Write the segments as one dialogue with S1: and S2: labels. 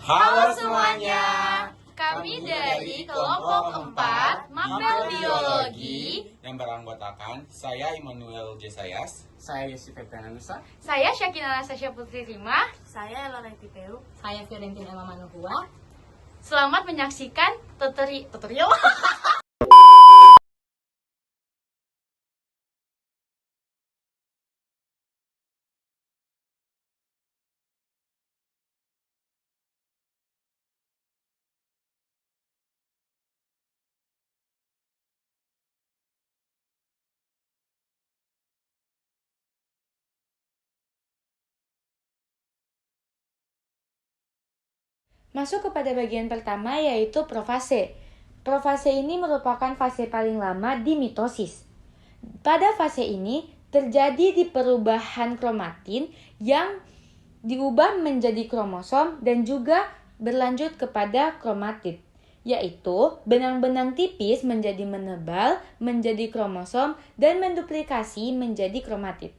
S1: Halo semuanya, kami dari kelompok 4 Mapel Biologi
S2: yang beranggotakan saya Immanuel Jesayas,
S3: saya Yusuf Febrianusa,
S1: Saya Syakina Anastasia Putri Rima.
S4: Saya Lorenti Peu.
S5: Saya Fiorentina Emma Manuhua.
S1: Selamat menyaksikan tutorial. Masuk kepada bagian pertama yaitu profase. Profase ini merupakan fase paling lama di mitosis. Pada fase ini terjadi di perubahan kromatin yang diubah menjadi kromosom dan juga berlanjut kepada kromatid, yaitu benang-benang tipis menjadi menebal menjadi kromosom dan menduplikasi menjadi kromatid.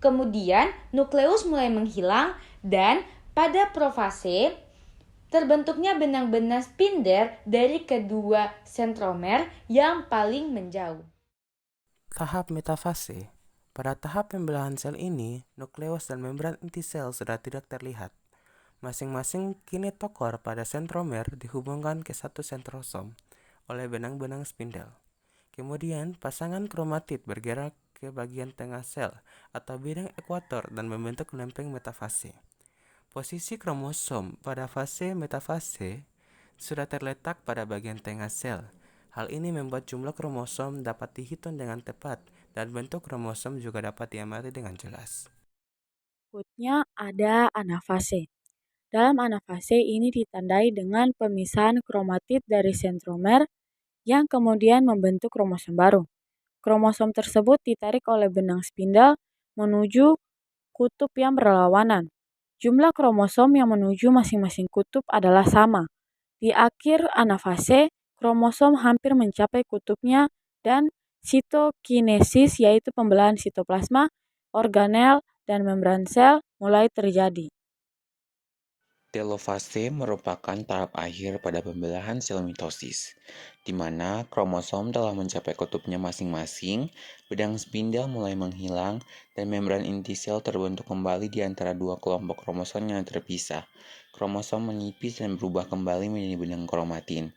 S1: Kemudian nukleus mulai menghilang dan pada profase terbentuknya benang-benang spindle dari kedua sentromer yang paling menjauh.
S6: Tahap metafase. Pada tahap pembelahan sel ini, nukleus dan membran inti sel sudah tidak terlihat. Masing-masing kinetokor pada sentromer dihubungkan ke satu sentrosom oleh benang-benang spindle. Kemudian, pasangan kromatid bergerak ke bagian tengah sel atau bidang ekuator dan membentuk lempeng metafase. Posisi kromosom pada fase metafase sudah terletak pada bagian tengah sel. Hal ini membuat jumlah kromosom dapat dihitung dengan tepat dan bentuk kromosom juga dapat diamati dengan jelas.
S4: Berikutnya ada anafase. Dalam anafase ini ditandai dengan pemisahan kromatid dari sentromer yang kemudian membentuk kromosom baru. Kromosom tersebut ditarik oleh benang spindle menuju kutub yang berlawanan. Jumlah kromosom yang menuju masing-masing kutub adalah sama. Di akhir anafase, kromosom hampir mencapai kutubnya dan sitokinesis yaitu pembelahan sitoplasma, organel, dan membran sel mulai terjadi.
S7: Telofase merupakan tahap akhir pada pembelahan sel mitosis, di mana kromosom telah mencapai kutubnya masing-masing, benang spindle mulai menghilang, dan membran inti sel terbentuk kembali di antara dua kelompok kromosom yang terpisah. Kromosom menipis dan berubah kembali menjadi benang kromatin.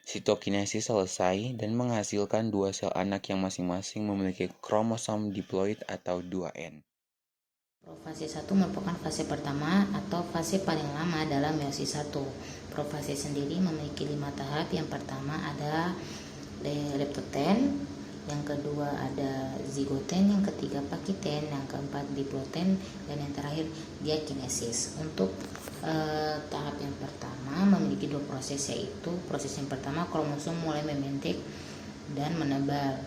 S7: Sitokinesis selesai dan menghasilkan dua sel anak yang masing-masing memiliki kromosom diploid atau 2N.
S5: Profase 1 merupakan fase pertama atau fase paling lama dalam meiosis 1. Profase sendiri memiliki 5 tahap. Yang pertama ada leptoten, yang kedua ada zigoten, yang ketiga pakiten, yang keempat diploten, dan yang terakhir diakinesis. Untuk tahap yang pertama memiliki 2 proses, yaitu proses yang pertama kromosom mulai membentuk dan menebal.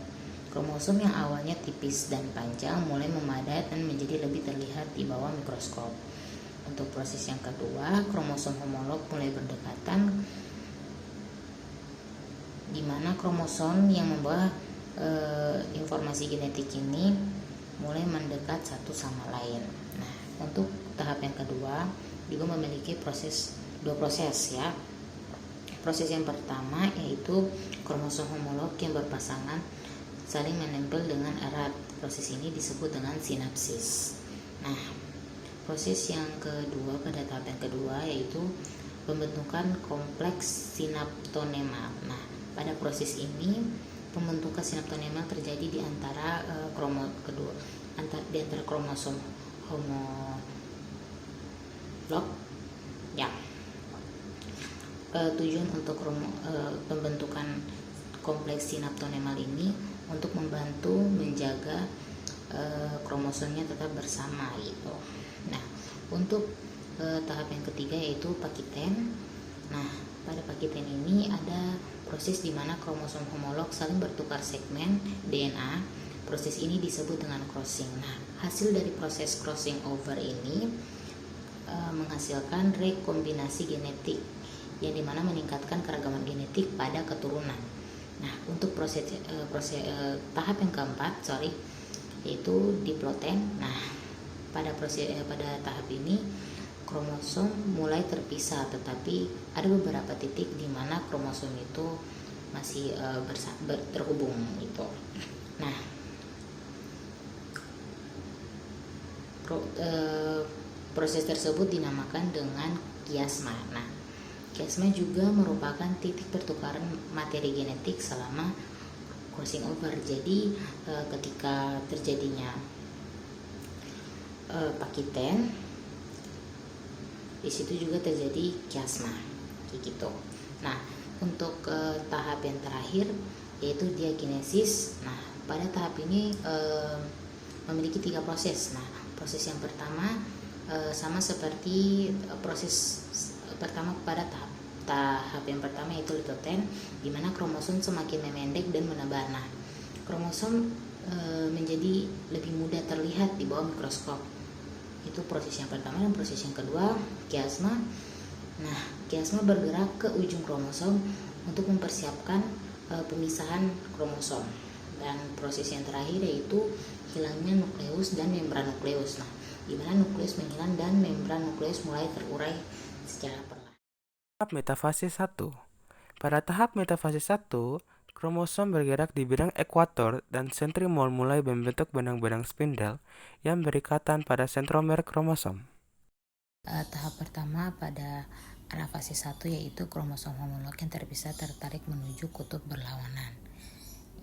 S5: Kromosom yang awalnya tipis dan panjang mulai memadat dan menjadi lebih terlihat di bawah mikroskop. Untuk proses yang kedua, kromosom homolog mulai berdekatan, di mana kromosom yang membawa informasi genetik ini mulai mendekat satu sama lain. Nah, untuk tahap yang kedua juga memiliki dua proses ya. Proses yang pertama yaitu kromosom homolog yang berpasangan saling menempel dengan erat. Proses ini disebut dengan sinapsis. Nah, proses yang kedua pada tahap yang kedua yaitu pembentukan kompleks sinaptonema. Nah, pada proses ini pembentukan sinaptonema terjadi di antara kromosom homolog ya. Tujuan untuk pembentukan kompleks sinaptonemal ini untuk membantu menjaga kromosomnya tetap bersama gitu. Nah, untuk tahap yang ketiga yaitu pakiten. Nah, pada pakiten ini ada proses di mana kromosom homolog saling bertukar segmen DNA. Proses ini disebut dengan crossing. Nah, hasil dari proses crossing over ini menghasilkan rekombinasi genetik yang dimana meningkatkan keragaman genetik pada keturunan. Nah, untuk tahap yang keempat, yaitu diploten. Nah, pada tahap ini kromosom mulai terpisah, tetapi ada beberapa titik di mana kromosom itu masih terhubung gitu. Nah, proses tersebut dinamakan dengan kiasma. Nah, kiasma juga merupakan titik pertukaran materi genetik selama crossing over. Jadi ketika terjadinya pakiten, di situ juga terjadi kiasma, kayak gitu. Nah, untuk tahap yang terakhir yaitu diakinesis. Nah, pada tahap ini memiliki 3 proses. Nah, proses yang pertama sama seperti proses pertama pada tahap yang pertama yaitu litoten, di mana kromosom semakin memendek dan menebal. Nah, kromosom menjadi lebih mudah terlihat di bawah mikroskop. Itu proses yang pertama. Dan proses yang kedua, kiasma. Nah, kiasma bergerak ke ujung kromosom untuk mempersiapkan pemisahan kromosom. Dan proses yang terakhir yaitu hilangnya nukleus dan membran nukleus. Nah, di mana nukleus menghilang dan membran nukleus mulai terurai secara perlahan.
S6: Tahap metafase 1. Pada tahap metafase 1, kromosom bergerak di bidang ekuator dan sentrimol mulai membentuk benang-benang spindel yang berikatan pada sentromer kromosom.
S5: Tahap pertama pada anafase 1 yaitu kromosom homolog yang terpisah tertarik menuju kutub berlawanan.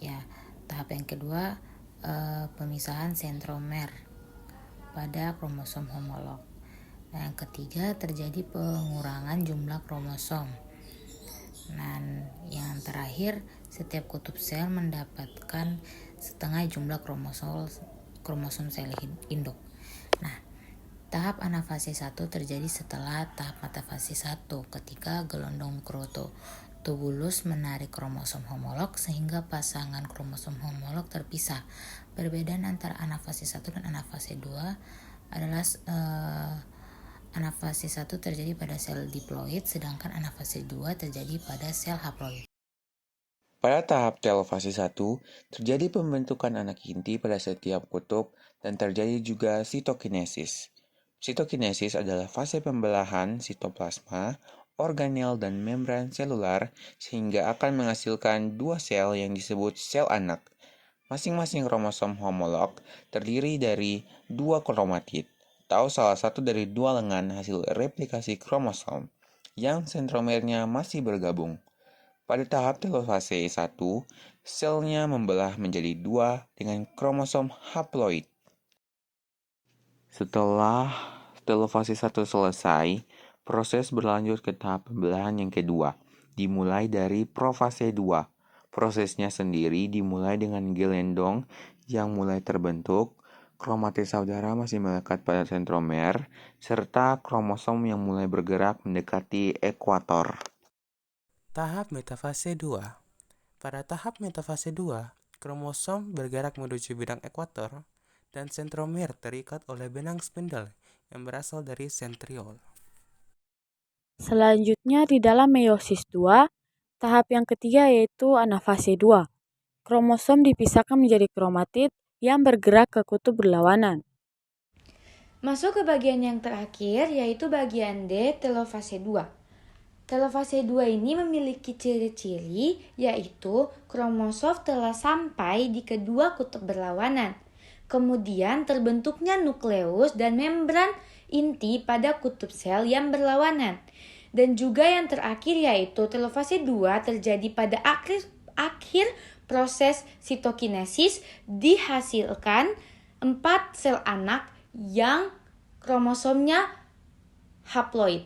S5: Ya, tahap yang kedua pemisahan sentromer pada kromosom homolog. Nah, yang ketiga terjadi pengurangan jumlah kromosom. Dan yang terakhir, setiap kutub sel mendapatkan setengah jumlah kromosom sel induk. Nah, tahap anafase 1 terjadi setelah tahap metafase 1 ketika gelondong mikrotubulus menarik kromosom homolog sehingga pasangan kromosom homolog terpisah. Perbedaan antara anafase 1 dan anafase 2 adalah anafase 1 terjadi pada sel diploid, sedangkan anafase 2 terjadi pada sel haploid.
S7: Pada tahap telofase 1, terjadi pembentukan anak inti pada setiap kutub dan terjadi juga sitokinesis. Sitokinesis adalah fase pembelahan sitoplasma, organel, dan membran selular sehingga akan menghasilkan 2 sel yang disebut sel anak. Masing-masing kromosom homolog terdiri dari 2 kromatid, atau salah satu dari 2 lengan hasil replikasi kromosom, yang sentromernya masih bergabung. Pada tahap telofase 1, selnya membelah menjadi 2 dengan kromosom haploid. Setelah telofase 1 selesai, proses berlanjut ke tahap pembelahan yang kedua, dimulai dari profase 2. Prosesnya sendiri dimulai dengan gelendong yang mulai terbentuk, kromatid saudara masih melekat pada sentromer, serta kromosom yang mulai bergerak mendekati ekuator.
S6: Tahap metafase 2. Pada tahap metafase 2, kromosom bergerak menuju bidang ekuator dan sentromer terikat oleh benang spindel yang berasal dari sentriol.
S4: Selanjutnya di dalam meiosis 2, tahap yang ketiga yaitu anafase 2. Kromosom dipisahkan menjadi kromatid yang bergerak ke kutub berlawanan.
S1: Masuk ke bagian yang terakhir yaitu bagian D, telofase 2. Telofase 2 ini memiliki ciri-ciri yaitu kromosom telah sampai di kedua kutub berlawanan. Kemudian terbentuknya nukleus dan membran inti pada kutub sel yang berlawanan. Dan juga yang terakhir yaitu telofase 2 terjadi pada akhir proses sitokinesis, dihasilkan 4 sel anak yang kromosomnya haploid.